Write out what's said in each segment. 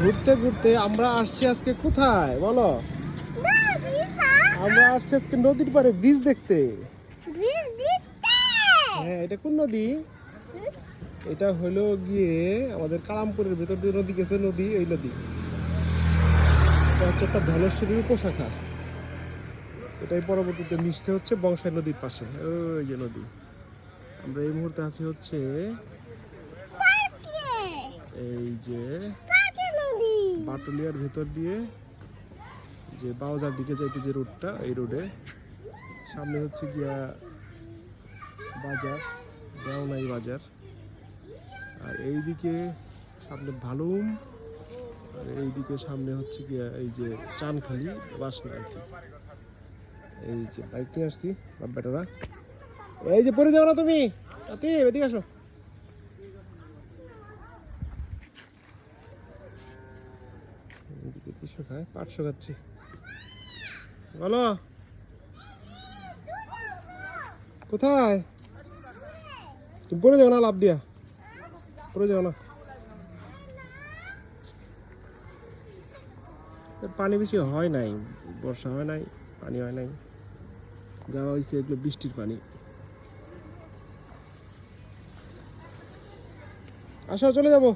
ঘুরতে ঘুরতে আমরা আসছি আজকে কোথায় বলো? আমরা আসছি আজকে নদীর পাড়ে ব্রিজ দেখতে। হ্যাঁ, এটা কোন নদী? এটা হলো গিয়ে আমাদের কালামপুরের ভেতর দিয়ে নদী গেছে, নদী এই নদী। এটা হচ্ছে একটা ধলেশ্বরীর উপশাখা। এটাই পরবর্তীতে মিশছে হচ্ছে বংশাই নদীর পাশে। ওই যে নদী। আমরা এই মুহূর্তে আছি হচ্ছে এই যে বাটুলিয়ার ভেতর দিয়ে যে বাউজার দিকে যাইতে যে রোডটা, এই রোডে সামনে হচ্ছে গিয়া বাজার, দেওনাই বাজার। আর এইদিকে সামনে ভালুম, আর এইদিকে সামনে হচ্ছে গিয়া এই যে চানখালি বাসনা আর কি। এই যে বাইক নিয়ে আসছি বেটারা। এই যে পরে যাও না তুমি, এদিকে আসো। এদিকে কিসব খায়? পাটশো খাচ্ছি। বলো কোথায়? তুমি পরে যাও না, লাভ দিয়া পরে যাও না। পানি বেশি হয় নাই, বর্ষা হয় নাই, পানি হয় নাই, যাওয়া হয়েছে এগুলো বৃষ্টির পানি। আসো চলে যাবো।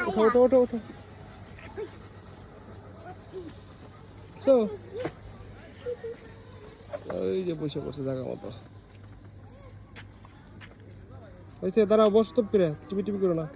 ওঠো ওঠো ওঠো ওঠো। ওই যে বসে পড়ছে জায়গা মতো হয়েছে। দাঁড়াও, বস তো, টিপি টিপি করো না।